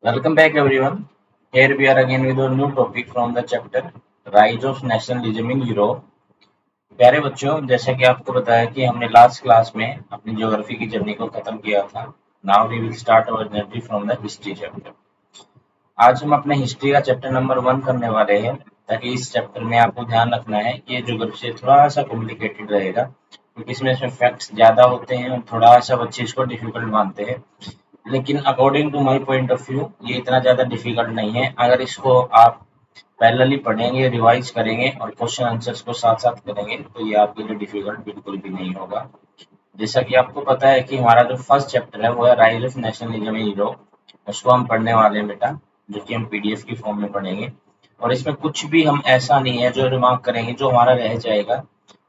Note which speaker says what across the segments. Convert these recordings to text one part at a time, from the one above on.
Speaker 1: Welcome back everyone. Here we are again with a new topic from the chapter Rise of Nationalism in Europe. प्यारे बच्चों, जैसा कि आपको बताया कि हमने लास्ट क्लास में अपनी ज्योग्राफी की जर्नी को खत्म किया था. Now we will start our journey from the history chapter. आज हम अपने हिस्ट्री का चैप्टर नंबर 1 करने वाले हैं, ताकि इस चैप्टर में आपको ध्यान रखना है कि ये ज्योग्राफी से थोड़ा सा कॉम्प्लिकेटेड रहेगा, क्योंकि इसमें फैक्ट्स ज़्यादा होते हैं और थोड़ा सा बच्चे इसको डिफिकल्ट मानते हैं. लेकिन according to my point of view ये इतना ज़्यादा डिफिकल्ट नहीं है. अगर इसको आप पैरेलली पढ़ेंगे, रिवाइज करेंगे और क्वेश्चन आंसर्स को साथ साथ करेंगे तो ये आपके लिए डिफिकल्ट बिल्कुल भी नहीं होगा. जैसा कि आपको पता है कि हमारा जो फर्स्ट चैप्टर है वो है rise of nationalism in Europe. उसको हम पढ़ने वाले हैं बेटा, जो कि हम पीडीएफ की फॉर्म में पढ़ेंगे. और इसमें कुछ भी हम ऐसा नहीं है जो रिमार्क करेंगे जो हमारा रह जाएगा.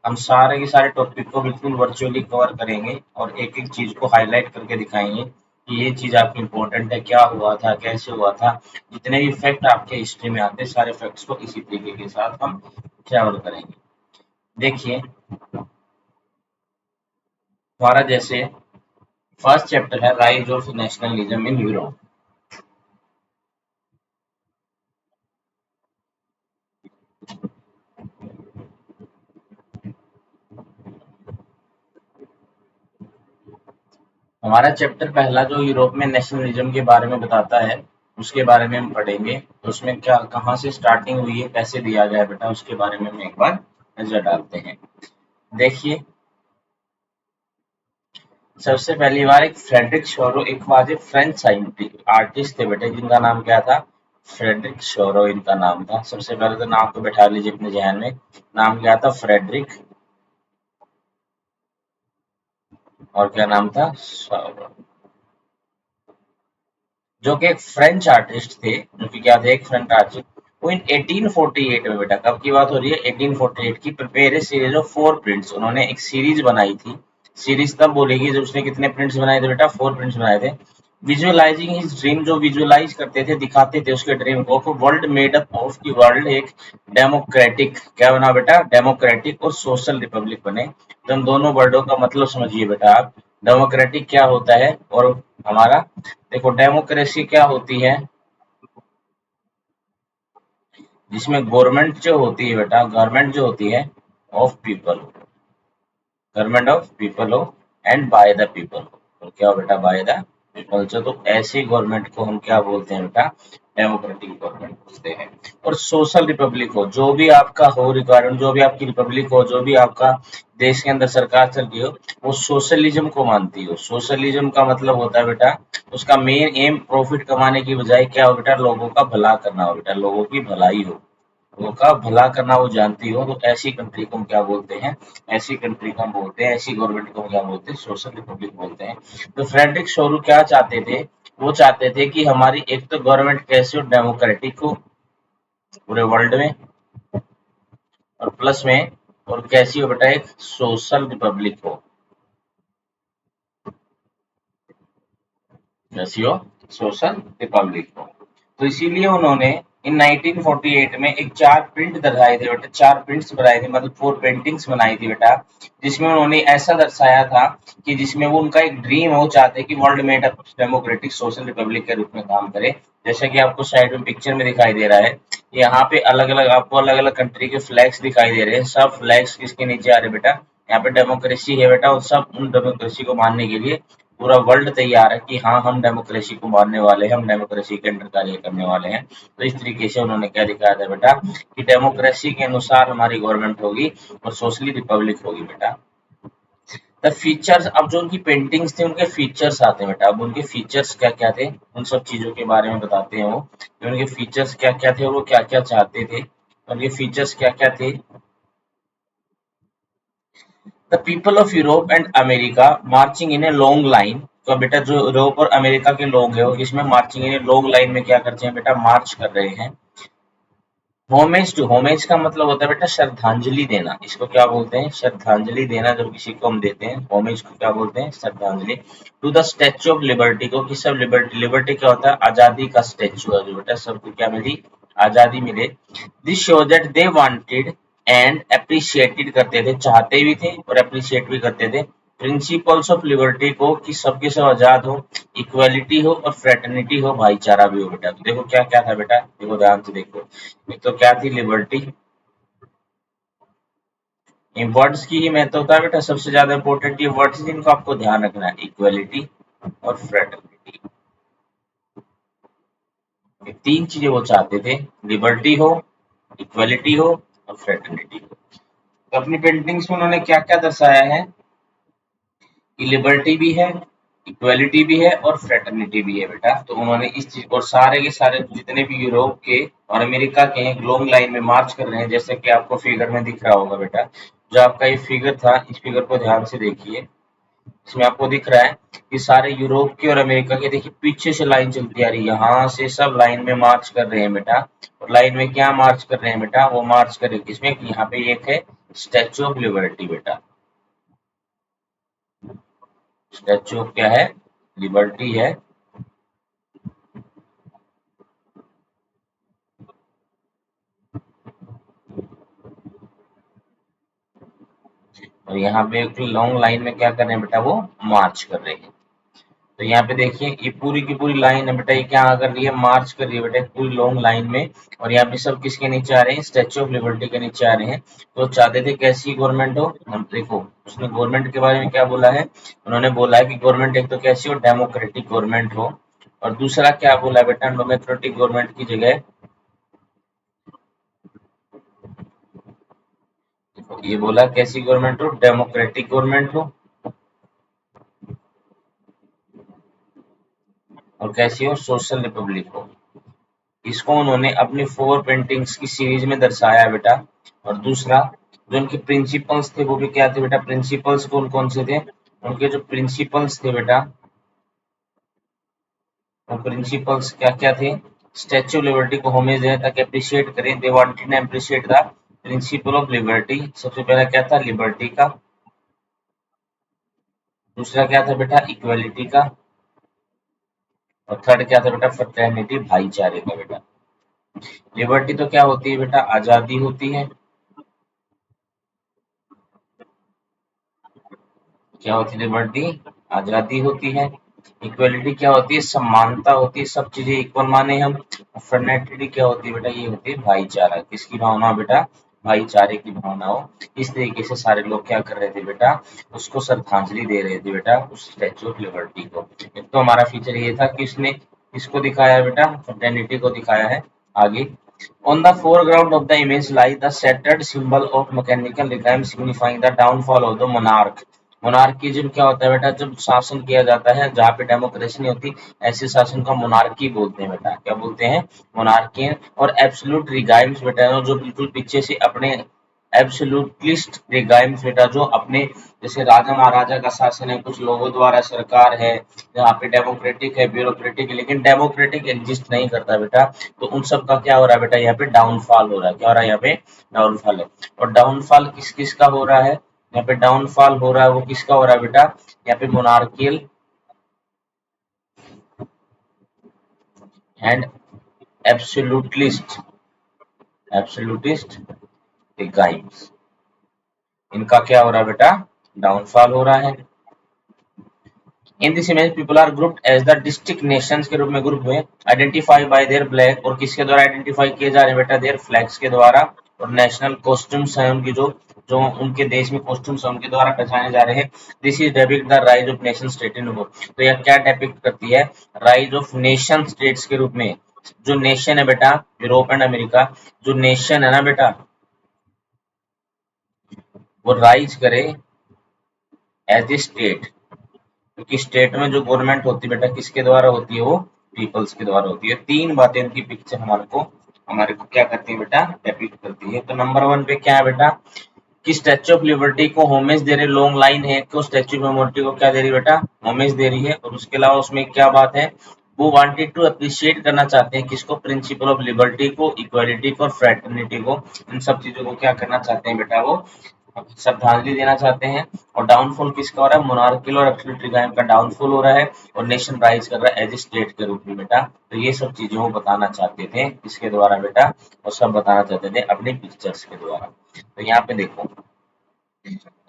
Speaker 1: हम सारे के सारे टॉपिक को बिल्कुल वर्चुअली कवर करेंगे और एक एक चीज को हाईलाइट करके दिखाएंगे कि ये चीज आपकी इंपॉर्टेंट है, क्या हुआ था, कैसे हुआ था. जितने भी फैक्ट आपके हिस्ट्री में आते हैं सारे फैक्ट्स को इसी तरीके के साथ हम ट्रेवल करेंगे. देखिए, हमारा जैसे फर्स्ट चैप्टर है rise of nationalism in Europe. हमारा चैप्टर पहला जो यूरोप में नेशनलिज्म के बारे में बताता है उसके बारे में हम पढ़ेंगे. तो उसमें क्या, कहाँ से स्टार्टिंग हुई है, कैसे दिया गया है बेटा, उसके बारे में हम एक बार नजर डालते हैं. देखिए, सबसे पहली बार एक फ्रेडरिक शोरो, एक वाजे फ्रेंच साइंटिस्ट आर्टिस्ट थे बेटे, जिनका नाम क्या था, फ्रेडरिक शोरो इनका नाम था. सबसे पहले तो नाम को बैठा लीजिए अपने जहन में. नाम क्या था, फ्रेडरिक. और क्या नाम था, शोरो. जो कि एक फ्रेंच आर्टिस्ट थे, जो कि क्या थे, एक फ्रेंच आर्टिस्ट. वो इन 1848 में बेटा, कब की बात हो रही है, 1848 की, प्रिपेयर सीरीज ऑफ 4 प्रिंट्स. उन्होंने एक सीरीज बनाई थी. सीरीज तब बोलेगी जब उसने कितने प्रिंट्स बनाए थे बेटा, 4 प्रिंट्स बनाए थे. विजुअलाइजिंग हिज ड्रीम, जो विजुअलाइज करते थे, दिखाते थे उसके ड्रीम को. वर्ल्ड मेड अप ऑफ की वर्ल्ड एक डेमोक्रेटिक, क्या बना बेटा, डेमोक्रेटिक और सोशल रिपब्लिक बने. तो इन दोनों वर्डों का मतलब समझिए बेटा आप. डेमोक्रेटिक क्या होता है और हमारा, देखो डेमोक्रेसी क्या होती है, जिसमें गवर्नमेंट जो होती है बेटा, गवर्नमेंट जो होती है of people, government of people हो एंड बाय द पीपल हो. तो क्या हो बेटा, बाय द पीपल. तो ऐसी गवर्नमेंट को हम क्या बोलते हैं बेटा, डेमोक्रेटिक गवर्नमेंट बोलते हैं. और सोशल रिपब्लिक हो, जो भी आपका हो रिक्वायरमेंट, जो भी आपकी रिपब्लिक हो, जो भी आपका देश के अंदर सरकार चल रही हो, वो सोशलिज्म को मानती हो. सोशलिज्म का मतलब होता है बेटा, उसका मेन एम प्रॉफिट कमाने की बजाय क्या हो बेटा, लोगों का भला करना हो बेटा, लोगों की भलाई हो, लोगों का भला करना वो जानती हो. तो ऐसी कंट्री को हम क्या बोलते हैं, ऐसी कंट्री को हम बोलते हैं, ऐसी गवर्नमेंट को हम क्या बोलते हैं, सोशल रिपब्लिक बोलते हैं. तो फ्रेडरिक शोरू क्या चाहते थे, वो चाहते थे कि हमारी एक तो गवर्नमेंट कैसे हो, डेमोक्रेटिक हो पूरे वर्ल्ड में, और प्लस में और कैसी हो बेटा, एक सोशल रिपब्लिक हो. कैसी हो, सोशल रिपब्लिक हो. तो इसीलिए उन्होंने इन 1948 में एक 4 प्रिंट दर्शाए थे बेटा, 4 प्रिंट्स बनाए थे, मतलब 4 पेंटिंग्स बनाई थी बेटा, जिसमें उन्होंने ऐसा दर्शाया था कि जिसमें वो उनका एक ड्रीम है, वो चाहते कि वर्ल्ड में डेमोक्रेटिक सोशल रिपब्लिक के रूप में काम करे. जैसा कि आपको साइड में पिक्चर में दिखाई दे रहा है, यहाँ पे अलग अलग आपको अलग अलग कंट्री के फ्लैग्स दिखाई दे रहे हैं. सब फ्लैग्स किसके नीचे आ रहे हैं बेटा, यहाँ पे डेमोक्रेसी है बेटा, और सब उन डेमोक्रेसी को मानने के लिए पूरा वर्ल्ड तैयार है कि हाँ हम डेमोक्रेसी को मानने वाले हैं, हम डेमोक्रेसी के अंडर कार्य करने वाले हैं. तो इस तरीके से उन्होंने क्या दिखाया था बेटा, कि डेमोक्रेसी के अनुसार हमारी गवर्नमेंट होगी और सोशली रिपब्लिक होगी बेटा. द फीचर्स, अब जो उनकी पेंटिंग्स थी उनके फीचर्स आते हैं बेटा. अब उनके फीचर्स क्या क्या थे, उन सब चीजों के बारे में बताते हैं वो, कि उनके फीचर्स क्या क्या थे और वो क्या क्या चाहते थे. उनके फीचर्स क्या क्या थे. The people of Europe and America marching in a long line. तो बेटा जो यूरोप और अमेरिका के लोग हैं वो इसमें marching in a long line में क्या करते हैं बेटा, मार्च कर रहे हैं. होमेज टू, होमेज का मतलब होता है बेटा श्रद्धांजलि देना. इसको क्या बोलते हैं, श्रद्धांजलि देना. जब किसी को हम देते हैं होमेज को क्या बोलते हैं, श्रद्धांजलि. To the Statue of Liberty को, कि सब लिबर्टी, लिबर्टी क्या होता है, आजादी का स्टैच्यू है जो बेटा, सबको क्या मिली, आजादी मिले. This show that they wanted and appreciated, करते थे, चाहते भी थे और अप्रिशिएट भी करते थे, प्रिंसिपल्स ऑफ लिबर्टी को कि सबके सब आजाद हो, इक्वालिटी हो और फ्रेटर्निटी हो, भाईचारा भी हो बेटा। तो देखो क्या क्या था बेटा, देखो ध्यान से देखो। एक तो क्या थी लिबर्टी, इन वर्ड्स की ही महत्व होता है बेटा, सबसे ज्यादा इंपॉर्टेंट ये वर्ड्स जिनको आपको ध्यान रखना है, इक्वालिटी और फ्रेटर्निटी। ये तीन चीजें वो चाहते थे, लिबर्टी हो, इक्वालिटी हो और फ्रेटर्निटी हो। तो अपनी पेंटिंग्स में उन्होंने क्या क्या दर्शाया है कि लिबर्टी भी है, इक्वालिटी भी है और फ्रेटर्निटी भी है बेटा। तो उन्होंने इस चीज और सारे के सारे जितने भी यूरोप के और अमेरिका के हैं लॉन्ग लाइन में मार्च कर रहे हैं, जैसे कि आपको फिगर में दिख रहा होगा बेटा। जो आपका ये फिगर था, इस फिगर को ध्यान से देखिए, इसमें आपको दिख रहा है कि सारे यूरोप के और अमेरिका के देखिए पीछे से लाइन चलती आ रही है, यहाँ से सब लाइन में मार्च कर रहे हैं बेटा। और लाइन में क्या मार्च कर रहे हैं बेटा, वो मार्च कर रहे हैं किसमें, यहाँ पे एक है स्टैचू ऑफ लिबर्टी बेटा। स्टैचू ऑफ क्या है, लिबर्टी है। और यहाँ पे एक लॉन्ग लाइन में क्या कर रहे हैं बेटा, वो मार्च कर रहे हैं। तो यहाँ पे देखिए ये पूरी की पूरी लाइन है बेटा, ये क्या कर रही है, मार्च कर रही है बेटा पूरी लॉन्ग लाइन में। और यहाँ पे सब किसके नीचे आ रहे हैं, स्टैचू ऑफ लिबर्टी के नीचे आ रहे हैं। तो चाहते थे कैसी गवर्नमेंट हो, हम देखो उसने गवर्नमेंट के बारे में क्या बोला है, उन्होंने बोला है कि गवर्नमेंट एक तो कैसी हो, डेमोक्रेटिक गवर्नमेंट हो। और दूसरा क्या बोला है बेटा, डेमोक्रेटिक गवर्नमेंट की जगह ये बोला कैसी गवर्नमेंट हो, डेमोक्रेटिक गवर्नमेंट हो। और कैसी हो, सोशल रिपब्लिक हो। इसको उन्होंने अपनी 4 पेंटिंग्स की सीरीज में दर्शाया है बेटा। और दूसरा जो उनके प्रिंसिपल्स थे वो भी क्या थे बेटा, प्रिंसिपल्स कौन कौन से थे, उनके जो प्रिंसिपल्स थे बेटा, वो प्रिंसिपल्स क्या क्या थे, स्टैच्यू ऑफ लिबर्टी को होमेज दें ताकि अप्रिशिएट करें, they wanted to appreciate the principle of liberty. सबसे पहला क्या था, लिबर्टी का। दूसरा क्या था बेटा, इक्वालिटी का। और थर्ड क्या था बेटा, फ्रेटर्निटी, भाईचारे का बेटा। लिबर्टी तो क्या होती है बेटा, आजादी होती है। क्या होती है लिबर्टी, आजादी होती है। इक्वलिटी क्या होती है, समानता होती है, सब चीजें इक्वल माने हम। फ्रेटर्निटी क्या होती है बेटा, ये होती है भाईचारा, किसकी भावना बेटा, भाईचारे की भावना हो। इस तरीके से सारे लोग क्या कर रहे थे बेटा, उसको श्रद्धांजलि दे रहे थे बेटा, उस स्टैचू ऑफ लिबर्टी को। एक तो हमारा फीचर ये था कि इसने किसको दिखाया है बेटा, फ्रेटर्निटी को दिखाया है। आगे, on the foreground of the image lies the shattered symbol of mechanical regime signifying the downfall of the monarch। मोनार्किज्म क्या होता है बेटा, जब शासन किया जाता है जहाँ पे डेमोक्रेसी नहीं होती, ऐसे शासन का मोनार्की बोलते हैं बेटा। क्या बोलते हैं, मोनार्की। और एब्सोल्यूट रिगाइम्स बेटा जो बिल्कुल पीछे से अपने एब्सोल्यूटलिस्ट रिगाइम्स बेटा जो अपने जैसे राजा महाराजा का शासन है, कुछ लोगों द्वारा सरकार है, यहाँ पे डेमोक्रेटिक है, ब्यूरोक्रेटिक है, लेकिन डेमोक्रेटिक एग्जिस्ट नहीं करता बेटा। तो उन सब का क्या हो रहा है बेटा, यहाँ पे डाउनफॉल हो रहा है। क्या हो रहा है, यहाँ पे डाउनफॉल है। और डाउनफॉल किस किस का हो रहा है, यहाँ पे डाउनफॉल हो रहा है वो किसका हो रहा है बेटा, यहाँ पे मोनार्कियल एंड एब्सोल्यूटलिस्ट, एब्सोल्यूटिस्ट रिगाइम्स, इनका क्या हो रहा है बेटा, डाउनफॉल हो रहा है। In this image people are grouped as the district nations के रूप में ग्रुप हुए, आइडेंटिफाई बाय देयर फ्लैग, और किसके द्वारा आइडेंटिफाई किए जा रहे हैं बेटा, देयर फ्लैग्स के द्वारा। और नेशनल कॉस्ट्यूम्स हैं उनकी, जो जो उनके देश में कॉस्ट्यूम्स हैं उनके द्वारा पहचाने जा रहे हैं। This is depict the rise of nation state in वो। तो यह क्या डेपिक्ट करती है, राइज ऑफ नेशन स्टेट्स के रूप में। जो नेशन है बेटा, यूरोप एंड अमेरिका, जो नेशन है ना बेटा, वो राइज करे एज ए स्टेट। क्योंकि स्टेट में जो गवर्नमेंट होती है बेटा किसके द्वारा होती है, वो पीपल्स के द्वारा होती है। तीन बातें इनकी पिक्चर हमारे को क्या करती है बेटा, डेपिक्ट करती है। तो नंबर 1 पे क्या है बेटा, कि स्टैच्यू ऑफ लिबर्टी को होमेज दे रहे, लॉन्ग लाइन है कि स्टैच्यू ऑफ लिबर्टी को क्या दे रही है बेटा, होमेज दे रही है। और उसके अलावा उसमें क्या बात है, वो वांटेड टू अप्रिशिएट करना चाहते हैं किसको, प्रिंसिपल ऑफ लिबर्टी को, इक्वालिटी को और फ्रेटर्निटी को। इन सब चीजों को क्या करना चाहते हैं बेटा, वो श्रद्धांजलि देना चाहते हैं। और डाउनफॉल किसका हो रहा है, मोनार्कियल और एब्सोल्यूट रिगाइम का डाउनफॉल हो रहा है, और नेशन राइज कर रहा है एज ए स्टेट के रूप में बेटा। तो ये सब चीजें वो बताना चाहते थे किसके द्वारा बेटा, और सब बताना चाहते थे अपनी पिक्चर्स के द्वारा। तो यहाँ पे देखो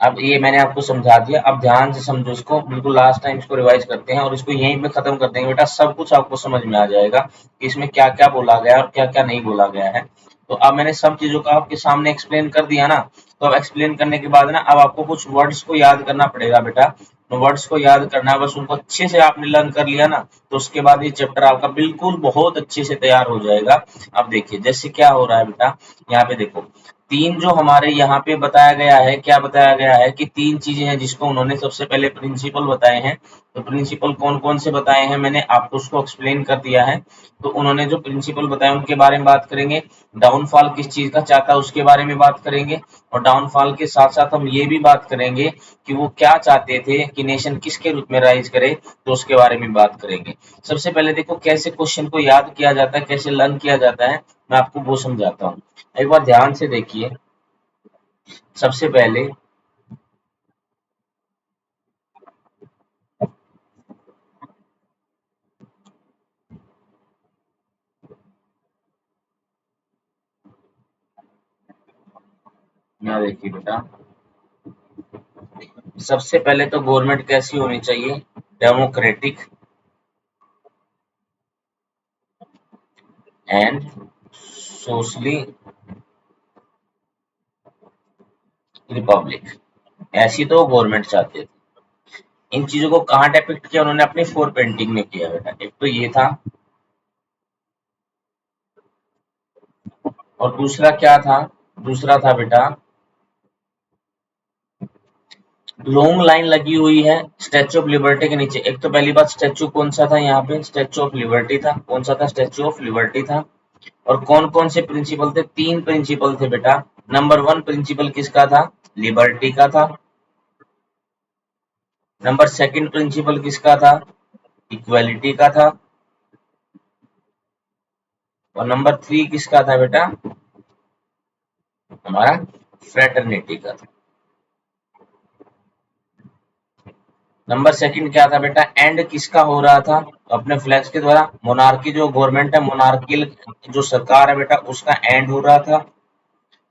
Speaker 1: अब ये मैंने आपको समझा दिया, अब ध्यान से समझो इसको, बिल्कुल लास्ट टाइम इसको रिवाइज करते हैं और इसको यहीं पे खत्म कर देंगे बेटा। सब कुछ आपको समझ में आ जाएगा कि इसमें क्या क्या बोला गया है और क्या क्या नहीं बोला गया है। तो अब मैंने सब चीजों का आपके सामने एक्सप्लेन कर दिया ना। तो अब एक्सप्लेन करने के बाद ना अब आपको कुछ वर्ड्स को याद करना पड़ेगा बेटा। तो वर्ड्स को याद करना है, बस उनको अच्छे से आपने लर्न कर लिया ना, तो उसके बाद ये चैप्टर आपका बिल्कुल बहुत अच्छे से तैयार हो जाएगा। अब देखिए जैसे क्या हो रहा है बेटा, यहाँ पे देखो तीन जो हमारे यहाँ पे बताया गया है, क्या बताया गया है कि तीन चीजें हैं जिसको उन्होंने सबसे पहले प्रिंसिपल बताए हैं। तो प्रिंसिपल कौन कौन से बताए हैं मैंने आपको उसको एक्सप्लेन कर दिया है। तो उन्होंने जो प्रिंसिपल बताए उनके बारे में बात करेंगे। डाउनफॉल किस चीज का चाहता है उसके बारे में बात करेंगे। और डाउनफॉल के साथ साथ हम ये भी बात करेंगे कि वो क्या चाहते थे कि नेशन किसके रूप में राइज करे, तो उसके बारे में बात करेंगे। सबसे पहले देखो कैसे क्वेश्चन को याद किया जाता है, कैसे लर्न किया जाता है, मैं आपको वो समझाता हूँ। एक बार ध्यान से देखिए। सबसे पहले यहाँ देखिए बेटा, सबसे पहले तो गवर्नमेंट कैसी होनी चाहिए, डेमोक्रेटिक एंड सोशली रिपब्लिक, ऐसी तो गवर्नमेंट चाहते थे। इन चीजों को कहाँ डिपिक्ट किया उन्होंने, अपनी फोर पेंटिंग में किया बेटा। एक तो ये था, और दूसरा क्या था, दूसरा था बेटा लॉन्ग लाइन लगी हुई है स्टैच्यू ऑफ लिबर्टी के नीचे। एक तो पहली बात, स्टैच्यू कौन सा था, यहाँ पे स्टैच्यू ऑफ लिबर्टी था। कौन सा था, स्टैच्यू ऑफ लिबर्टी था। और कौन कौन से प्रिंसिपल थे, तीन प्रिंसिपल थे बेटा। नंबर वन प्रिंसिपल किसका था, लिबर्टी का था। नंबर सेकंड प्रिंसिपल किसका था, इक्वालिटी का था। और नंबर थ्री किसका था बेटा, हमारा फ्रेटर्निटी का था। नंबर सेकंड क्या था बेटा, एंड किसका हो रहा था, अपने फ्लैग्स के द्वारा मोनार्की जो गवर्नमेंट है, मोनार्किल जो सरकार है बेटा, उसका एंड हो रहा था।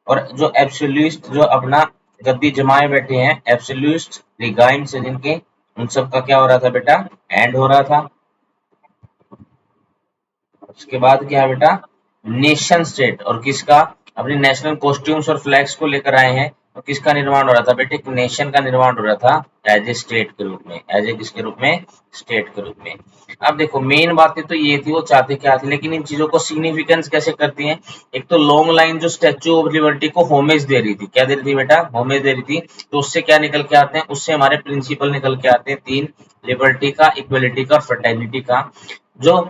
Speaker 1: और जो एब्सोल्यूट जो अपना गद्दी जमाए बैठे हैं, एब्सोल्यूट रिगाइम से जिनके, उन सब का क्या हो रहा था बेटा, एंड हो रहा था। उसके बाद क्या है बेटा, नेशन स्टेट, और किसका, अपने नेशनल कॉस्ट्यूम्स और फ्लैग्स को लेकर आए हैं। तो किसका निर्माण हो रहा था बेटे, एक नेशन का निर्माण हो रहा था एज ए स्टेट के रूप में, एज ए किसके रूप में, स्टेट के रूप में। अब देखो मेन बातें तो ये थी, वो चाहते क्या थे, लेकिन इन चीजों को सिग्निफिकेंस कैसे करती हैं। एक तो लॉन्ग लाइन जो स्टैच्यू ऑफ लिबर्टी को होमेज दे रही थी, क्या दे रही थी बेटा, होमेज दे रही थी। तो उससे क्या निकल के आते हैं, उससे हमारे प्रिंसिपल निकल के आते हैं तीन, लिबर्टी का, इक्वलिटी का और फ्रेटर्निटी का। जो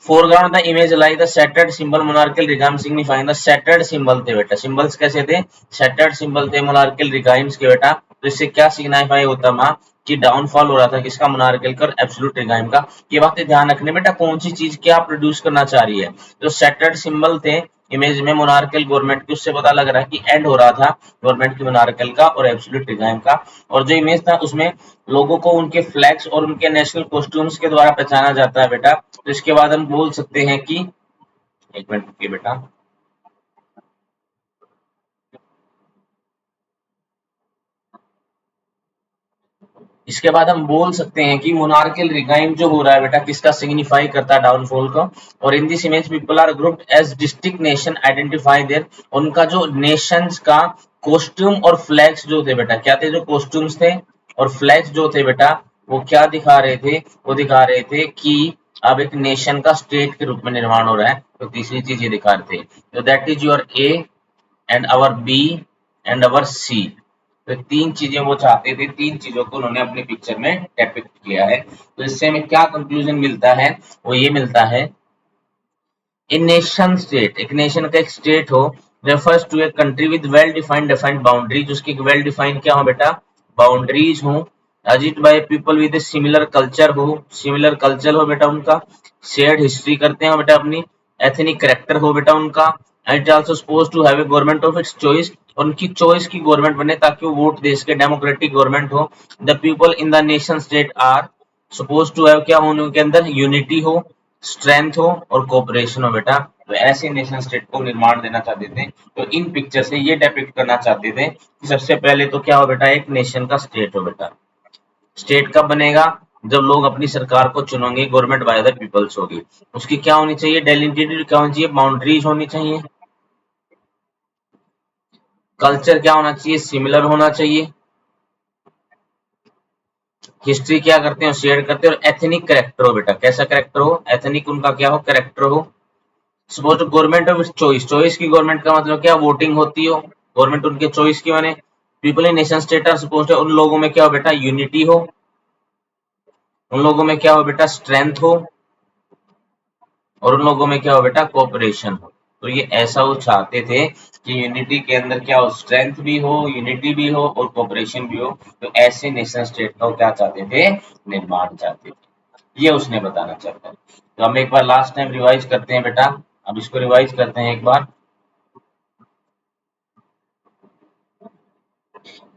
Speaker 1: foreground the image like the shattered symbol monarchical regime signifying the shattered symbol थे बेटा। सिंबल्स कैसे थे, shattered symbol थे monarchical regimes के बेटा। तो इससे क्या सिग्निफाई होता माँ, कि डाउनफॉल हो रहा था किसका, मोनार्कल का और एब्सोल्यूट रिगाइम का। ये बातें ध्यान रखने बेटा, कौन सी चीज क्या प्रोड्यूस करना चाह रही है। जो सैटर्ड सिंबल थे इमेज में मोनार्कल गवर्नमेंट की, उससे पता लग रहा है कि एंड हो रहा था गवर्नमेंट की मोनार्कल का और एब्सोल्यूट रिगाइम का। और जो इमेज था उसमें लोगों को उनके फ्लैग्स और उनके नेशनल कॉस्ट्यूम्स के द्वारा पहचाना जाता है बेटा। तो इसके बाद हम बोल सकते हैं कि, एक मिनट रुकिए बेटा, इसके बाद हम बोल सकते हैं कि मोनार्कियल रिगाइम जो हो रहा है बेटा, किसका सिग्निफाई करता है, डाउनफॉल का। और in this image people are grouped as district nation identify their, उनका जो नेशंस का कॉस्ट्यूम और फ्लैग्स जो थे बेटा, क्या थे, जो कॉस्ट्यूम्स थे और फ्लैग्स जो थे बेटा, वो क्या दिखा रहे थे, वो दिखा रहे थे कि अब एक नेशन का स्टेट के रूप में निर्माण हो रहा है। तो तीसरी चीज ये दिखा रहे थे। तो that is your A and our B and our C. तो तीन चीजें वो चाहते थे, तीन चीजों को उन्होंने अपनी पिक्चर में डेपिक्ट किया है। तो इससे हमें क्या कंक्लूजन मिलता है, वो ये मिलता है, ए नेशन स्टेट, एक नेशन का एक स्टेट हो, refers to a country with well defined boundary, जिसकी वेल डिफाइंड क्या हो बेटा, बाउंड्रीज हो। अजिट by people with similar culture हो, सिमिलर कल्चर हो बेटा उनका, शेयर्ड हिस्ट्री करते हो बेटा अपनी, एथनिक करेक्टर हो बेटा उनका। And it also suppose to have a government of its choice, उनकी चॉइस की गवर्नमेंट बने ताकि वो वोट दे सके, डेमोक्रेटिक गवर्नमेंट हो। The people in the nation state are suppose to have, क्या हो उनके अंदर, यूनिटी हो, स्ट्रेंथ हो और कोऑपरेशन हो बेटा। तो ऐसे नेशन स्टेट को निर्माण देना चाहते थे। तो इन पिक्चर से ये डेपिक्ट करना चाहते थे कि सबसे पहले तो क्या हो बेटा, एक नेशन का स्टेट हो बेटा। स्टेट कब बनेगा, जब लोग अपनी सरकार को चुनेंगे, गवर्नमेंट बाय द पीपल्स होगी। उसकी क्या होनी चाहिए, डेलिमिटेड क्या होनी चाहिए, बाउंड्रीज होनी चाहिए। कल्चर क्या होना चाहिए, सिमिलर होना चाहिए। हिस्ट्री क्या करते हैं, शेयर करते हैं। और एथनिक करेक्टर हो बेटा, कैसा करेक्टर हो, एथनिक उनका क्या हो, करेक्टर हो। Suppose government of choice, choice की गवर्नमेंट का मतलब क्या, वोटिंग होती हो, गवर्नमेंट उनके चॉइस की माने। People in nation state are suppose, उन लोगों में क्या हो बेटा, यूनिटी हो। उन लोगों में क्या हो बेटा, स्ट्रेंथ हो। और उन लोगों में क्या हो बेटा, कोऑपरेशन हो। तो ये ऐसा वो चाहते थे कि यूनिटी के अंदर क्या हो, स्ट्रेंथ भी हो, यूनिटी भी हो और कोऑपरेशन भी हो। तो ऐसे नेशन स्टेट का वो क्या चाहते थे, निर्माण चाहते थे। ये उसने बताना चाहता है। तो हम एक बार लास्ट टाइम रिवाइज करते हैं बेटा। अब इसको रिवाइज करते हैं एक बार।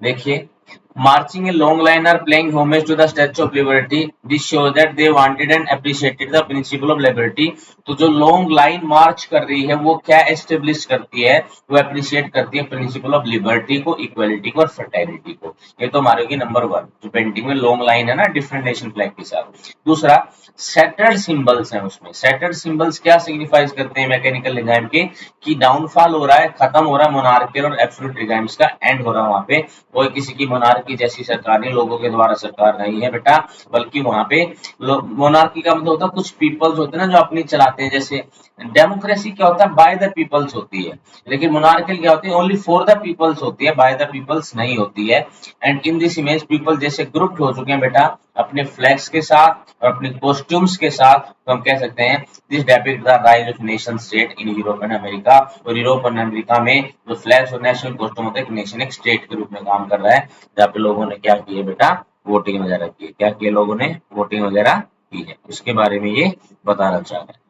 Speaker 1: देखिए, marching a long line or paying homage to the Statue of Liberty, this shows that they wanted and appreciated the principle of liberty। तो जो लॉन्ग लाइन मार्च कर रही है वो क्या एस्टेब्लिश करती है, वो अप्रिशिएट करती है प्रिंसिपल ऑफ लिबर्टी को, इक्वलिटी को और फ्रेटर्निटी को। ये तो हमारे होगी नंबर वन, जो पेंटिंग में लॉन्ग लाइन है ना डिफरेंट नेशन फ्लैग के साथ। दूसरा, सेटर्ड सिंबल्स हैं उसमें। सेटर्ड सिंबल्स क्या सिग्निफाइज करते हैं मैकेनिकल रिजाइम के, कि डाउनफॉल हो रहा है, खत्म हो रहा है मोनार्कियल और एब्सोल्यूट रिजाइम्स का, एंड हो रहा है वहां पे। कोई किसी की मोनार्की जैसी सरकार नहीं, लोगों के द्वारा सरकार नहीं है बेटा, बल्कि वहां पे मोनार्की का मतलब होता है कुछ पीपल्स होते हैं ना जो अपनी चलाते हैं। जैसे डेमोक्रेसी क्या होता है, बाय द पीपल्स होती है, लेकिन मोनार्कियल क्या होती है, ओनली फॉर द पीपल्स होती है, बाय द पीपल्स नहीं होती है। And in this image people जैसे ग्रुप हो चुके हैं बेटा अपने फ्लैग्स के साथ और अपने कॉस्ट्यूम्स के साथ। तो हम कह सकते हैं this depict the rise of nation state in Europe and America. और यूरोप और अमेरिका में जो फ्लैग्स और नेशनल कॉस्ट्यूम होता है, एक नेशन एक स्टेट के रूप में काम कर रहा है, जहाँ पे लोगों ने क्या किया बेटा, वोटिंग वगैरह की। क्या किया लोगों ने, वोटिंग वगैरह की है, उसके बारे में ये बताना चाह रहे हैं।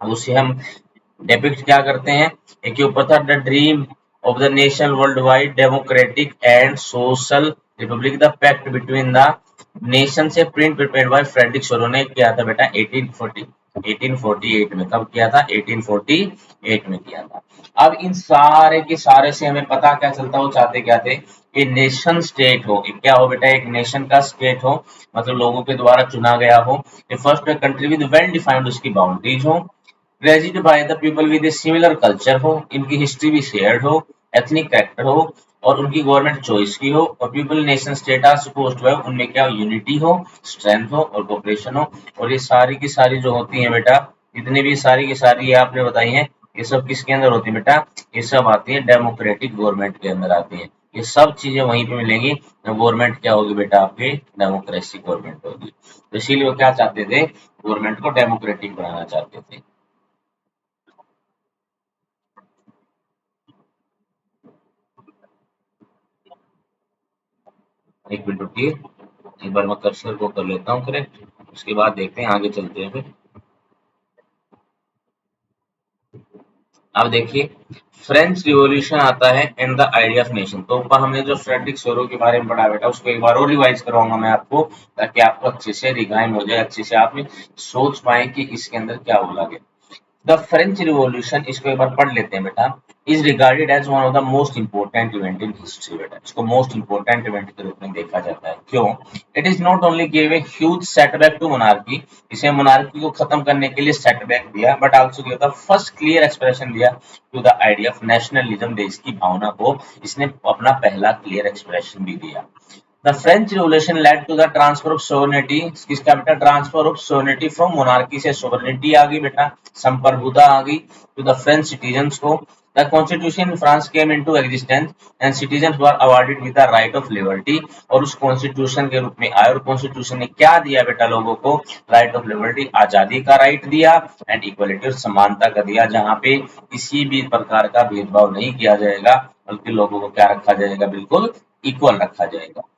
Speaker 1: अब उसे हम डेपिक्ट क्या करते हैं, एक के ऊपर था the dream of the nation world wide democratic and social republic, the pact between the nation से print prepared by Frederic Sorrieu ने किया था बेटा 1848 में। कब किया था, 1848 में किया था। अब इन सारे के सारे से हमें पता क्या चलता, वो चाहते क्या थे कि नेशन स्टेट हो, क्या हो बेटा, एक नेशन का स्टेट हो, मतलब लोगों के द्वारा चुना गया हो। First country with well defined उसकी बाउंड्रीज हो, present by the people with a similar culture हो, इनकी हिस्ट्री भी शेयर्ड हो, एथनिक कैरेक्टर हो और उनकी गवर्नमेंट चॉइस की हो। और people nation state are supposed to have, उनमें क्या यूनिटी हो, स्ट्रेंथ हो और कोऑपरेशन हो। और ये सारी की सारी जो होती है बेटा, जितनी भी सारी की सारी ये आपने बताई है, ये सब किसके अंदर होती है बेटा, ये सब आती है डेमोक्रेटिक गवर्नमेंट के अंदर आती है। ये सब चीजें वहीं पे मिलेंगी। गवर्नमेंट क्या होगी बेटा, आपकी डेमोक्रेसी गवर्नमेंट होगी। तो इसीलिए वो क्या चाहते थे, गवर्नमेंट को डेमोक्रेटिक बनाना चाहते थे। एक मिनट रुकिए, एक बार मैं कर्सर को कर लेता हूँ करेक्ट, उसके बाद देखते हैं आगे चलते हैं फिर। अब देखिए, फ्रेंच रिवॉल्यूशन आता है and the idea of nation. तो ऊपर हमने जो फ्रेडरिक सोरो के बारे में पढ़ा बेटा, उसको एक बार और रिवाइज करवाऊंगा मैं आपको, ताकि आपको अच्छे से रिगाइम हो जाए, अच्छे से आप सोच पाए कि इसके अंदर क्या बोला गया। द फ्रेंच रिवॉल्यूशन, इसको एक बार पढ़ लेते हैं बेटा, is regarded as one of the most important event in history बेटा। इसको मोस्ट इंपोर्टेंट इवेंट के रूप में देखा जाता है। क्यों, it is not only give a huge setback to monarchy, इसे मोनार्की को खत्म करने के लिए सेटबैक दिया, but also give the first clear expression दिया to the idea of nationalism, देश की भावना को इसने अपना पहला क्लियर एक्सप्रेशन भी दिया। The French Revolution led to the transfer of sovereignty, किसका बेटा, transfer of sovereignty from monarchy से सोवर्निटी आ गई बेटा, संप्रभुता आ गई टू द फ्रेंच सिटीजन्स को। The constitution in France came into existence and citizens were awarded with the right of liberty, और उस कॉन्स्टिट्यूशन के रूप में आए, और कॉन्स्टिट्यूशन ने क्या दिया बेटा लोगों को, राइट ऑफ लिबर्टी, आजादी का राइट दिया, एंड इक्वलिटी और समानता का दिया, जहां पे किसी भी प्रकार का भेदभाव नहीं किया जाएगा, बल्कि लोगों को क्या रखा जाएगा, बिल्कुल इक्वल रखा जाएगा।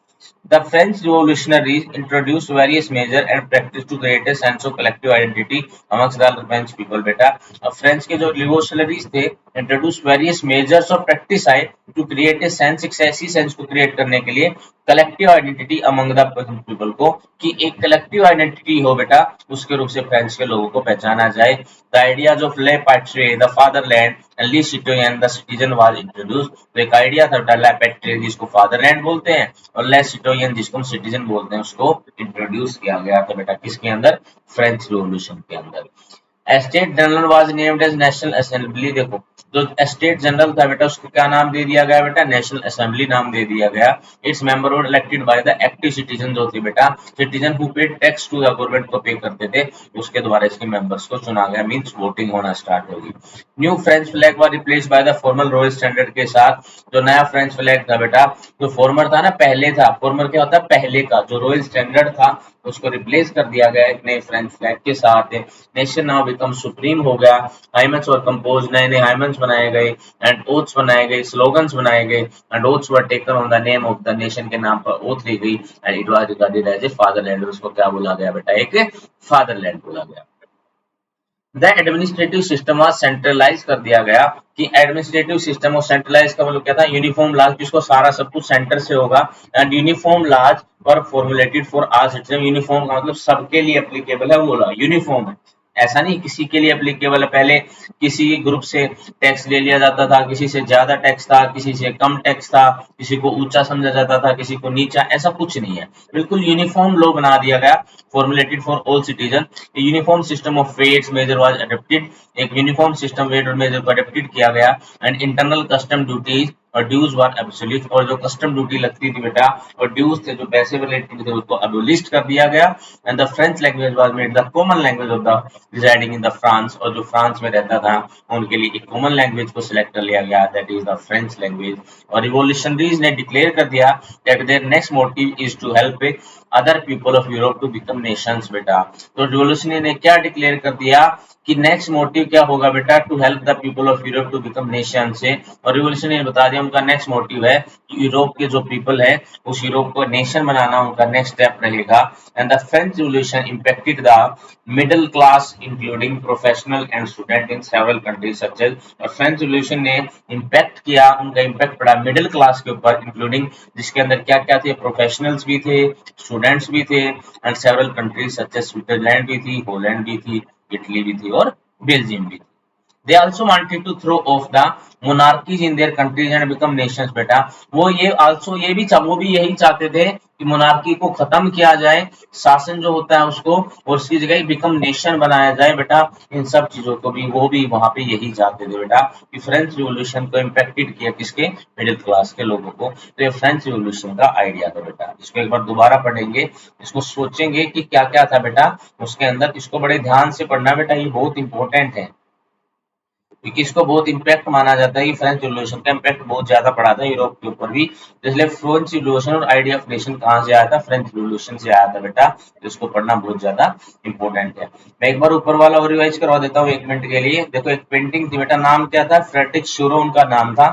Speaker 1: The French revolutionaries introduced various measures and practice to create a sense of collective identity amongst the French people. बेटा अब फ्रेंच के जो रिवोल्यूशनरीज थे इंट्रोड्यूस वेरियस मेजर्स और प्रैक्टिस आए टू क्रिएट ए सेंस, एक ऐसी सेंस को क्रिएट करने के लिए collective identity among the people को, कि एक कलेक्टिव आइडेंटिटी हो बेटा, उसके रूप से फ्रेंच के लोगों को पहचाना जाए। द आइडियाज ऑफ ले पैट्रे, द फादरलैंड एंड ली सिटोयन द सिटीजन वाज इंट्रोड्यूस। तो एक आइडिया था ला पैट्रे जिसको फादरलैंड बोलते हैं, और ले सिटोयन जिसको हम सिटीजन बोलते हैं, उसको इंट्रोड्यूस किया गया था बेटा किसके अंदर, फ्रेंच रिवॉल्यूशन के अंदर। State general was named as National Assembly. देखो जो स्टेट जनरल था बेटा उसको क्या नाम दे दिया गया बेटा, नेशनल असेंबली नाम दे दिया गया। Its member were elected by the active citizen, जो थे बेटा citizen who paid tax to the government को पे करते थे, उसके द्वारा इसके मेंबर्स को चुना गया, मींस वोटिंग होना स्टार्ट होगी। New French flag was replaced by the formal royal standard के साथ। जो नया फ्रेंच फ्लैग था बेटा, जो फॉर्मर था ना, पहले था, फॉर्मर क्या होता है पहले का, जो रॉयल स्टैंडर्ड था उसको रिप्लेस कर दिया गया एक नए फ्रेंच फ्लैग के साथ। नेशन नाउ बिकम सुप्रीम हो गया। हाइमन्स और कंपोज, नए नए हाइमन्स बनाए गए एंड ओथ्स बनाए गए, स्लोगन्स बनाए गए and oaths were taken on the name of the nation, के नाम पर ओथ ली गई and it was regarded as a fatherland. उसको क्या बोला गया बेटा, एक फादरलैंड बोला गया। द एडमिनिस्ट्रेटिव सिस्टम आज सेंट्रलाइज कर दिया गया, कि एडमिनिस्ट्रेटिव सिस्टम और सेंट्रलाइज का मतलब क्या था, यूनिफॉर्म लाज, जिसको सारा सब कुछ सेंटर से होगा, and uniform laws were formulated for all citizen. Uniform का मतलब सबके लिए एप्लीकेबल है, वो बोला यूनिफॉर्म है, ऐसा नहीं किसी के लिए एप्लीकेबल है। पहले किसी ग्रुप से टैक्स ले लिया जाता था, किसी से ज्यादा टैक्स था, किसी से कम टैक्स था, किसी को ऊंचा समझा जाता था, किसी को नीचा, ऐसा कुछ नहीं है, बिल्कुल यूनिफॉर्म लॉ बना दिया गया, formulated for all citizen. Uniform system of weights measure was adopted, एक यूनिफॉर्म सिस्टम वेट और मेजर को अडॉप्टेड किया गया। एंड इंटरनल कस्टम ड्यूटीज और ड्यूज वर एब्सोल्यूट, और जो कस्टम ड्यूटी लगती थी बेटा और ड्यूज थे जो पैसे रिलेटेड थे उसको एबोलिश कर दिया गया। And the French language was made the common language of the residing in the France, और जो फ्रांस में रहता था उनके लिए एक कॉमन लैंग्वेज को सिलेक्ट कर लिया गया, that is the French language. और रिवॉल्यूशनरीज ने डिक्लेयर कर दिया that their next motive is to help other people of Europe to become nations. बेटा तो रिवॉल्यूशनरी ने क्या डिक्लेयर कर दिया कि नेक्स्ट मोटिव क्या होगा बेटा, to help the people of Europe to become nation से। और रिवॉल्यूशन ने बता दिया उनका नेक्स्ट मोटिव है यूरोप के जो पीपल है उस यूरोप को नेशन बनाना उनका नेक्स्ट स्टेप रहेगा। And the French Revolution impacted the middle class including professional and student in several countries such as. और फ्रेंच रिवॉल्यूशन ने इंपैक्ट किया, उनका इंपैक्ट पड़ा मिडिल क्लास के ऊपर, इंक्लूडिंग जिसके अंदर क्या क्या थे, प्रोफेशनल्स भी थे, स्टूडेंट्स भी थे, and several countries such as Switzerland भी थी, हॉलैंड भी थी, इटली भी थी और बेल्जियम भी थी। They also wanted to throw off the monarchies in their countries and become nations। बेटा वो भी यही चाहते थे कि मोनार्की को खत्म किया जाए, शासन जो होता है उसको, और उसकी जगह बिकम नेशन बनाया जाए। बेटा इन सब चीजों को भी वो भी वहां पे यही चाहते थे बेटा, कि फ्रेंच रिवॉल्यूशन को इम्पैक्टेड किया किसके, मिडिल क्लास के लोगों को। तो ये फ्रेंच रिवॉल्यूशन का आइडिया था बेटा, इसको एक बार दोबारा पढ़ेंगे, इसको सोचेंगे कि क्या क्या था बेटा उसके अंदर, इसको बड़े ध्यान से पढ़ना बेटा, ये बहुत इंपॉर्टेंट है क्योंकि इसको बहुत इम्पैक्ट माना जाता है कि फ्रेंच रिवॉल्यूशन का इम्पैक्ट बहुत ज्यादा पड़ा था यूरोप के ऊपर भी। इसलिए फ्रेंच रिवॉल्यूशन और आइडिया ऑफ नेशन कहाँ से आया था, फ्रेंच रिवॉल्यूशन से आया था बेटा, तो इसको पढ़ना बहुत ज्यादा इंपॉर्टेंट है। मैं एक बार ऊपर वाला और रिवाइज करवा देता हूँ 1 मिनट के लिए। देखो एक पेंटिंग थी बेटा, नाम क्या था, फ्रेडरिक शूरो उनका नाम था।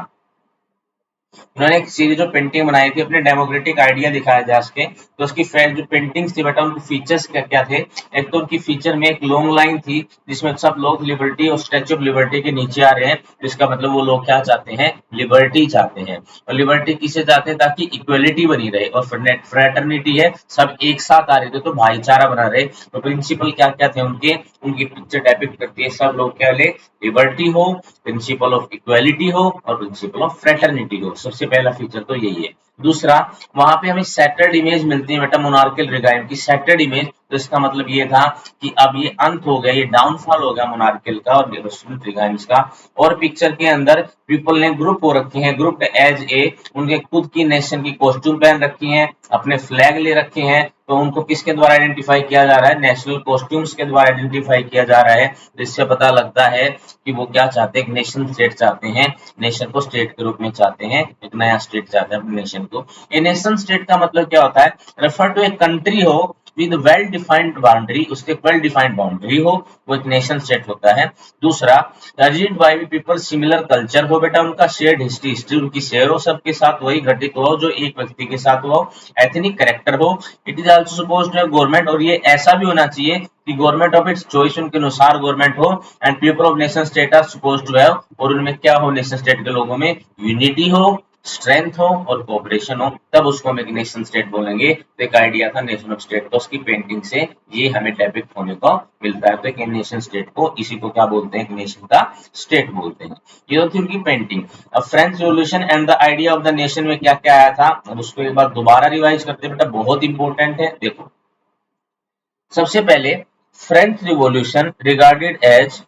Speaker 1: उन्होंने एक सीरीज ऑफ पेंटिंग बनाई थी, अपने डेमोक्रेटिक आइडिया दिखाया जा सके। तो उसकी जो पेंटिंग्स थी बेटा उनके फीचर्स क्या क्या थे। एक तो उनकी फीचर में एक लॉन्ग लाइन थी जिसमें सब लोग लिबर्टी और स्टैच्यू ऑफ लिबर्टी के नीचे आ रहे हैं, जिसका मतलब वो लोग क्या चाहते हैं, लिबर्टी चाहते हैं। और लिबर्टी किसे चाहते हैं, ताकि इक्वलिटी बनी रहे, और फ्रेटर्निटी है, सब एक साथ आ रहे थे तो भाईचारा बना रहे। तो प्रिंसिपल क्या क्या थे उनके, उनकी पिक्चर डेपिक्ट करती है, सब लोग क्या ले, लिबर्टी हो, प्रिंसिपल ऑफ इक्वालिटी हो और प्रिंसिपल ऑफ फ्रेटर्निटी हो। सबसे पहला फीचर तो यही है। दूसरा, वहां पे हमें सेटर्ड इमेज मिलती है बेटा मोनार्कियल रिगाइम की, सेटर्ड इमेज। तो इसका मतलब ये था कि अब ये अंत हो गया, ये डाउनफॉल हो गया मोनार्कियल का और रिगाइम्स का। और पिक्चर के अंदर पीपल ने ग्रुप हो रखे हैं, ग्रुप एज ए, उनके खुद की नेशन की कॉस्ट्यूम पहन रखी है, अपने फ्लैग ले रखे हैं। तो उनको किसके द्वारा आइडेंटिफाई किया जा रहा है, नेशनल कॉस्ट्यूम्स के द्वारा आइडेंटिफाई किया जा रहा है। तो इससे पता लगता है कि वो क्या चाहते हैं, एक नेशन स्टेट चाहते हैं, नेशन को स्टेट के रूप में चाहते हैं, एक नया स्टेट चाहते हैं अपने नेशन को। ये नेशन स्टेट का मतलब क्या होता है, रेफर टू ए कंट्री हो विद वेल डिफाइंड बाउंड्री, उसके वेल डिफाइंड बाउंड्री हो, वो एक नेशन स्टेट होता है। दूसरा, rigid by people similar culture हो बेटा, उनका शेयर्ड हिस्ट्री, हिस्ट्री उनकी शेयर हो, सबके साथ वही घटित हो जो एक व्यक्ति के साथ हुआ हो। एथनिक करेक्टर हो। It is also suppose to have government, और ये ऐसा भी होना चाहिए कि गवर्नमेंट ऑफ इट्स चॉइस, उनके अनुसार गवर्नमेंट हो। And people of nation state are suppose to have, और उनमें क्या हो, नेशन स्टेट के लोगों में यूनिटी हो, स्ट्रेंथ हो और कोऑपरेशन हो, तब उसको हम एक नेशन स्टेट बोलेंगे। तो एक आइडिया था नेशन ऑफ स्टेट का, उसकी पेंटिंग से ये हमें डेपिक्ट होने को मिलता है। तो एक नेशन स्टेट को, इसी को क्या बोलते हैं, एक नेशन का स्टेट बोलते हैं। ये होती है उनकी पेंटिंग। अब French revolution and the idea of the nation में क्या क्या आया था, अब उसको एक बार दोबारा रिवाइज करते हैं बेटा, बहुत इंपॉर्टेंट है। देखो, सबसे पहले French Revolution regarded as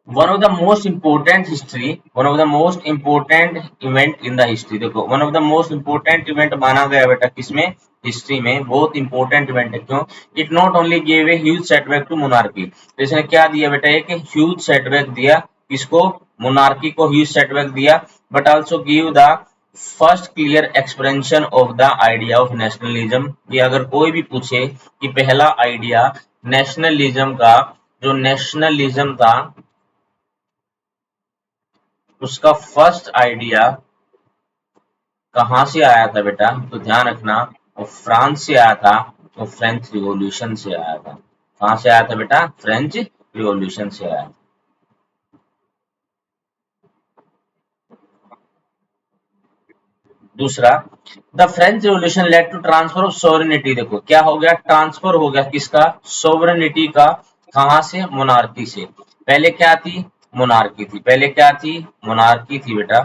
Speaker 1: one of the most important history, one of the most important event in the history। देखो, one of the most important event माना गया बेटा किसमें, हिस्ट्री में, बहुत इंपॉर्टेंट इवेंट है। क्यों? It not only give a huge setback to monarchy, तो इसने क्या दिया बेटा, एक ह्यूज सेटबैक दिया, किसको, मोनार्की को ह्यूज सेटबैक दिया, but also give the first clear expression of the idea of nationalism. ये अगर कोई भी पूछे कि पहला आइडिया नेशनलिज्म का, जो नेशनलिज्म था उसका फर्स्ट आइडिया कहां से आया था बेटा, तो ध्यान रखना, वो फ्रांस से आया था, वो फ्रेंच रिवॉल्यूशन से आया था। कहां से आया था बेटा, फ्रेंच रिवॉल्यूशन से आया। दूसरा, the French Revolution led to transfer of sovereignty. देखो क्या हो गया, ट्रांसफर हो गया किसका, सोवरेनिटी का। कहां से, मोनार्की से। पहले क्या थी, मोनार्की थी, पहले क्या थी, मोनार्की थी बेटा।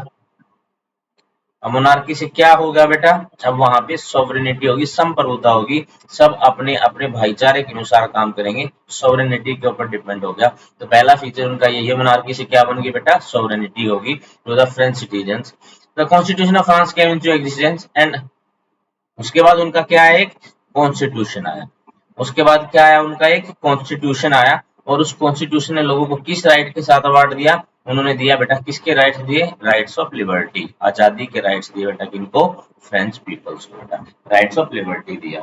Speaker 1: अब मोनार्की से क्या होगा बेटा, अब वहां पे सॉवरेनिटी होगी, संप्रभुता होगी, सब अपने अपने भाईचारे के अनुसार काम करेंगे, सॉवरेनिटी के ऊपर डिपेंड हो गया। तो पहला फीचर उनका यही है, मोनार्की से क्या बन गई बेटा, सॉवरेनिटी होगी to the French citizens. The constitution of France came into existence, and उसके बाद उनका क्या है, एक कॉन्स्टिट्यूशन आया। उसके बाद क्या आया, उनका एक कॉन्स्टिट्यूशन आया, और उस कॉन्स्टिट्यूशन ने लोगों को किस राइट के साथ अवार्ड दिया, उन्होंने दिया बेटा, किसके राइट्स दिए, राइट्स ऑफ लिबर्टी, आजादी के राइट्स दिए बेटा, किनको, फ्रेंच पीपल्स को बेटा, राइट्स ऑफ लिबर्टी दिया।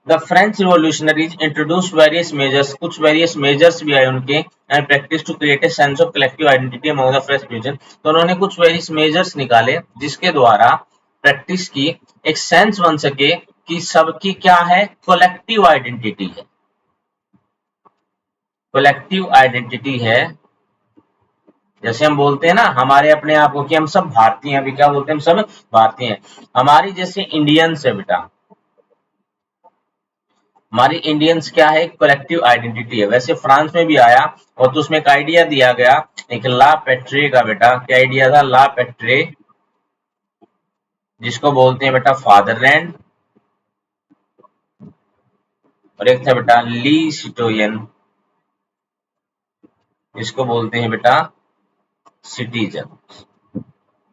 Speaker 1: The French revolutionaries introduce various measures, कुछ वेरियस मेजर्स भी आए उनके, and practice to create a sense of collective identity among the French people. तो उन्होंने कुछ वेरियस मेजर्स निकाले, जिसके द्वारा प्रैक्टिस की, एक सेंस बन सके कि सबकी क्या है, कलेक्टिव आइडेंटिटी है, कलेक्टिव आइडेंटिटी है। जैसे हम बोलते हैं ना हमारे अपने आप को कि हम सब भारतीय हैं, अभी क्या बोलते हैं, हम सब भारतीय हैं। हमारी जैसे इंडियंस है बेटा, हमारी इंडियंस क्या है, कलेक्टिव आइडेंटिटी है। वैसे फ्रांस में भी आया, और तो उसमें एक आइडिया दिया गया, एक ला पेट्रे का बेटा, क्या आइडिया था, ला पेट्रे, जिसको बोलते हैं बेटा फादरलैंड, और एक था बेटा ली सिटोयन, जिसको बोलते हैं बेटा सिटीजन।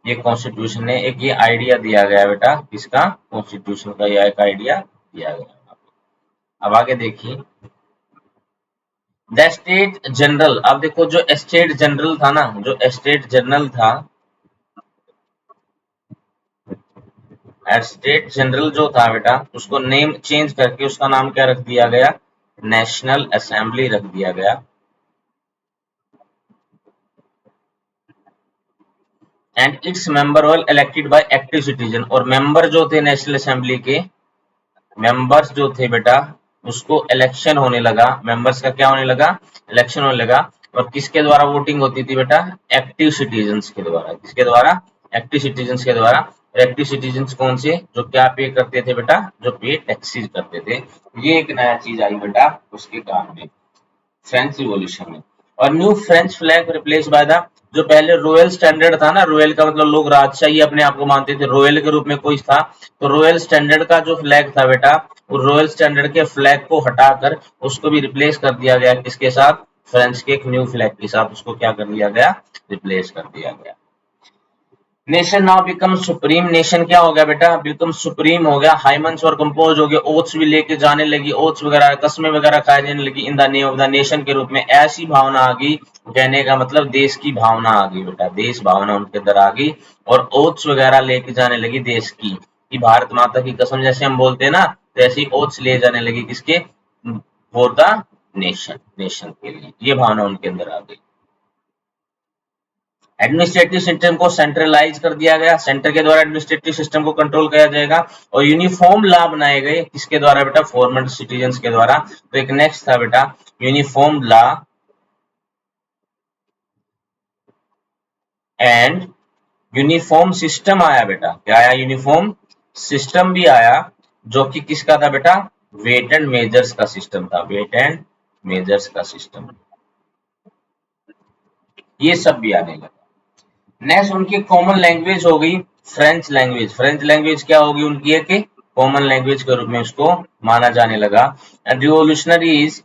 Speaker 1: ये कॉन्स्टिट्यूशन ने एक ये आइडिया दिया गया बेटा, किसका, कॉन्स्टिट्यूशन का, यह एक आइडिया दिया गया। अब आगे देखिए, द स्टेट जनरल। अब देखो जो स्टेट जनरल था ना, जो स्टेट जनरल था, स्टेट जनरल जो था बेटा, उसको नेम चेंज करके उसका नाम क्या रख दिया गया, नेशनल असेंबली रख दिया गया। And it's member were elected by active citizen, और मेंबर जो थे नेशनल असेंबली के, मेंबर्स जो थे बेटा, उसको इलेक्शन होने लगा, मेंबर्स का क्या होने लगा, इलेक्शन होने लगा। और किसके द्वारा वोटिंग होती थी बेटा, एक्टिव सिटीजन्स के द्वारा। किसके द्वारा, एक्टिव सिटीजन्स के द्वारा। एक्टिव सिटीजन्स कौन से, जो क्या पे करते थे बेटा, जो पे टैक्सेस करते थे। ये एक नया चीज आई बेटा उसके काम में, फ्रेंच रिवॉल्यूशन में। और new French flag replace by the, जो पहले रॉयल स्टैंडर्ड था ना, रॉयल का मतलब लोग राजशाही अपने आप को मानते थे, रॉयल के रूप में कोई था, तो रॉयल स्टैंडर्ड का जो फ्लैग था बेटा, वो रॉयल स्टैंडर्ड के फ्लैग को हटाकर उसको भी रिप्लेस कर दिया गया, किसके साथ, फ्रेंच के एक न्यू फ्लैग के साथ, उसको क्या कर दिया गया, रिप्लेस कर दिया गया। Nation now become supreme, nation क्या हो गया बेटा, बिकम सुप्रीम हो गया, हाइमन्स और कंपोज हो गए, ओथ्स भी लेके जाने लगी, ओथ्स वगैरह कस्में वगैरह खाए जाने लगी in the name of the nation के रूप में। ऐसी भावना आ गई, कहने का मतलब देश की भावना आ गई बेटा, देश भावना उनके अंदर आ गई और ओथ्स वगैरह लेके जाने लगी देश की, कि भारत माता की कसम जैसे हम बोलते हैं ना, तो ऐसी ओथ्स ले जाने लगी किसके, फॉर द नेशन, नेशन के लिए, ये भावना उनके अंदर आ गई। एडमिनिस्ट्रेटिव सिस्टम को सेंट्रलाइज कर दिया गया, सेंटर के द्वारा एडमिनिस्ट्रेटिव सिस्टम को कंट्रोल किया जाएगा और यूनिफॉर्म लॉ बनाए गए, किसके द्वारा बेटा, फॉर्मल सिटीजन्स के द्वारा। तो एक नेक्स्ट था बेटा uniform law and uniform system आया बेटा, क्या आया, यूनिफॉर्म सिस्टम भी आया, जो कि किसका था बेटा, वेट एंड मेजर्स का सिस्टम था, वेट एंड मेजर्स का सिस्टम, ये सब भी आने लगा। नेक्स्ट उनकी कॉमन लैंग्वेज हो गई फ्रेंच लैंग्वेज, फ्रेंच लैंग्वेज क्या होगी उनकी, एक कॉमन लैंग्वेज के रूप में उसको माना जाने लगा। And revolutionaries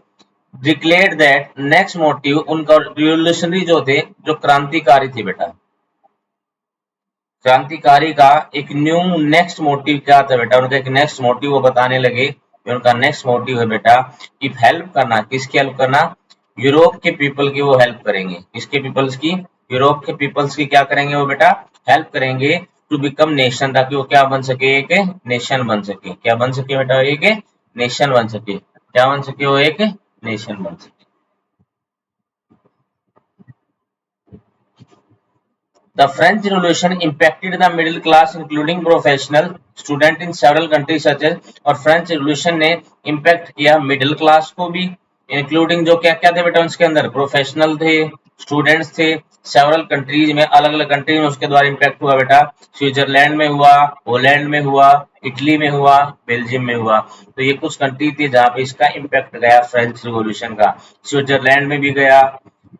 Speaker 1: declared that next motive, उनका रिवोल्यूशनरी जो थे, जो क्रांतिकारी थे बेटा, क्रांतिकारी का एक न्यू नेक्स्ट मोटिव क्या था बेटा, उनका एक नेक्स्ट मोटिव वो बताने लगे कि उनका नेक्स्ट मोटिव है बेटा कि हेल्प करना, किसकी हेल्प करना, यूरोप के पीपल की वो हेल्प करेंगे, किसके पीपल्स की, यूरोप के पीपल्स की क्या करेंगे वो बेटा, हेल्प करेंगे टू बिकम नेशन, ताकि वो क्या बन सके, एक नेशन बन सके, क्या बन सके बेटा, एक नेशन बन सके, क्या बन सके, वो एक नेशन बन सके। The French Revolution impacted the middle class including professional student in several countries such as, और फ्रेंच रिवोल्यूशन ने इम्पैक्ट किया मिडिल क्लास को भी, इंक्लूडिंग जो क्या क्या थे बेटा उसके अंदर, प्रोफेशनल थे, स्टूडेंट्स थे, सेवरल कंट्रीज में, अलग अलग कंट्री में उसके द्वारा इम्पैक्ट हुआ बेटा, स्विट्जरलैंड में हुआ, पोलैंड में हुआ, इटली में हुआ, बेल्जियम में हुआ। तो ये कुछ कंट्री थी जहाँ पे इसका इम्पैक्ट गया फ्रेंच रिवोल्यूशन का, स्विट्जरलैंड में भी गया,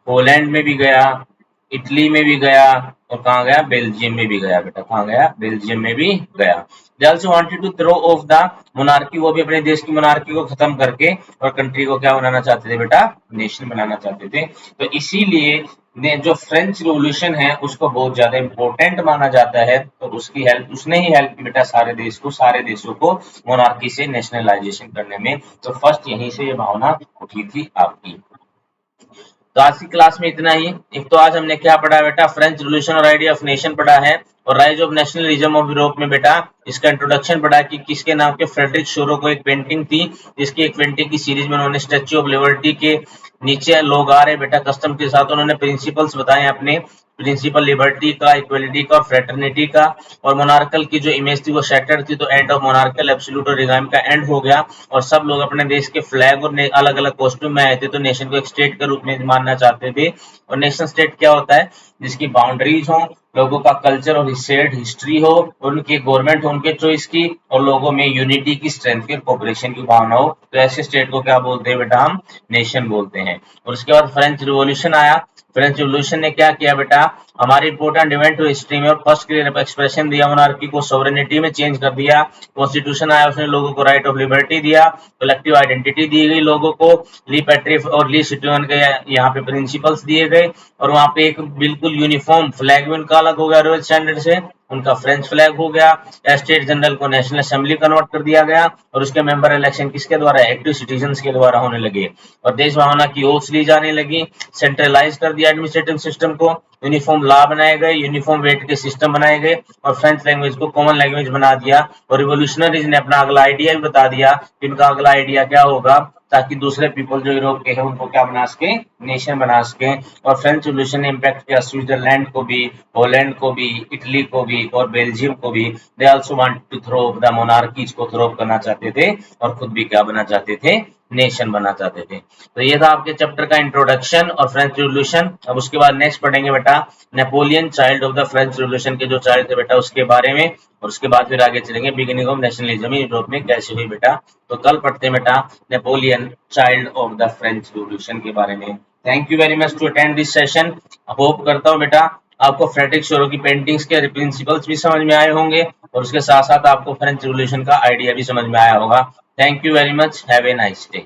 Speaker 1: पोलैंड में भी गया, इटली में भी गया और कहाँ गया, बेल्जियम में भी गया बेटा, कहाँ गया, बेल्जियम में भी गया। They also wanted to throw off the monarchy, वो भी अपने देश की मोनार्की को खत्म करके और कंट्री को क्या बनाना चाहते थे बेटा, नेशन बनाना चाहते थे। तो इसीलिए ने जो फ्रेंच रिवोल्यूशन है उसको बहुत ज्यादा इंपॉर्टेंट माना जाता है, तो उसकी हेल्प, उसने ही हेल्प की बेटा सारे देश को, सारे देशों को मोनार्की से नेशनलाइजेशन करने में। तो फर्स्ट यहीं से ये भावना उठी थी आपकी। तो आज की क्लास में इतना ही। एक तो आज हमने क्या पढ़ा बेटा, फ्रेंच रिवॉल्यूशन और आइडिया ऑफ नेशन पढ़ा है, और rise of nationalism of Europe में बेटा इसका इंट्रोडक्शन पढ़ा कि किसके नाम के, फ्रेडरिक शोरो को एक पेंटिंग थी, जिसकी एक पेंटिंग की सीरीज में उन्होंने स्टैच्यू ऑफ लिबर्टी के नीचे लोग आ रहे बेटा कस्टम के साथ, उन्होंने प्रिंसिपल्स बताए अपने, प्रिंसिपल लिबर्टी का, इक्वलिटी का और फ्रेटर्निटी का, और मोनार्कल की जो इमेज थी वो शैटर्ड थी, तो एंड ऑफ मोनार्कल एब्सोल्यूट और रिगाइम का एंड हो गया, और सब लोग अपने देश के फ्लैग और अलग अलग कॉस्ट्यूम में आए थे, तो नेशन को एक स्टेट के रूप में मानना चाहते थे। और नेशन स्टेट क्या होता है, जिसकी बाउंड्रीज हो, लोगों का कल्चर और शेयर्ड हिस्ट्री हो, उनकी गवर्नमेंट हो उनके चॉइस की, और लोगों में यूनिटी की, स्ट्रेंथ की, कोऑपरेशन की भावना हो, तो ऐसे स्टेट को क्या बोलते हैं बेटा, हम नेशन बोलते हैं। और उसके बाद फ्रेंच रिवॉल्यूशन आया, फ्रेंच रिवॉल्यूशन ने क्या किया बेटा, हमारे इंपोर्टेंट इवेंट हिस्ट्री में, और फर्स्ट क्लियर एक्सप्रेशन दिया, मोनार्की को सोवरेनिटी में चेंज कर दिया, कॉन्स्टिट्यूशन आया उसने लोगों को राइट ऑफ लिबर्टी दिया, कलेक्टिव आइडेंटिटी दी गई लोगों को, ली पैट्री और ली सिटीजन के यहाँ पे प्रिंसिपल्स दिए गए, और वहाँ पे एक बिल्कुल यूनिफॉर्म फ्लैग भी उनका अलग हो गया रॉयल स्टैंडर्ड से, उनका फ्रेंच फ्लैग हो गया, स्टेट जनरल को नेशनल असेंबली कन्वर्ट कर दिया गया, और उसके मेंबर इलेक्शन किसके द्वारा, एक्टिव सिटीजन्स के द्वारा होने लगे, और देश भावना की ओथ ली जाने लगी, सेंट्रलाइज कर दिया एडमिनिस्ट्रेटिव सिस्टम को, यूनिफॉर्म लॉ बनाए गए, यूनिफॉर्म वेट के सिस्टम बनाए गए, और फ्रेंच लैंग्वेज को कॉमन लैंग्वेज बना दिया, और रिवोल्यूशनरीज ने अपना अगला आइडिया भी बता दिया कि इनका अगला आइडिया क्या होगा, ताकि दूसरे पीपल जो यूरोप के हैं उनको क्या बना सके, नेशन बना सके। और फ्रेंच रिवॉल्यूशन ने इम्पैक्ट किया स्विट्जरलैंड को भी, पोलैंड को भी, इटली को भी और बेल्जियम को भी। They also want to throw the monarchies को थ्रो करना चाहते थे और खुद भी क्या बना चाहते थे, नेशन बना चाहते थे। तो ये था आपके चैप्टर का इंट्रोडक्शन और फ्रेंच रिवॉल्यूशन। अब उसके बाद नेक्स्ट पढ़ेंगे बेटा Napoleon, child of the French Revolution के जो चाइल्ड थे बेटा उसके बारे में, और उसके बाद फिर आगे चलेंगे बिगिनिंग ऑफ नेशनलिज्म यूरोप में कैसे हुई बेटा। तो कल पढ़ते हैं बेटा Napoleon, child of the French Revolution के बारे में। Thank you very much to attend this session. Hope करता हूँ बेटा आपको फ्रेडरिक शोरो की पेंटिंग्स के प्रिंसिपल्स भी समझ में आए होंगे, और उसके साथ साथ आपको फ्रेंच रिवॉल्यूशन का आइडिया भी समझ में आया होगा। Thank you very much, have a nice day.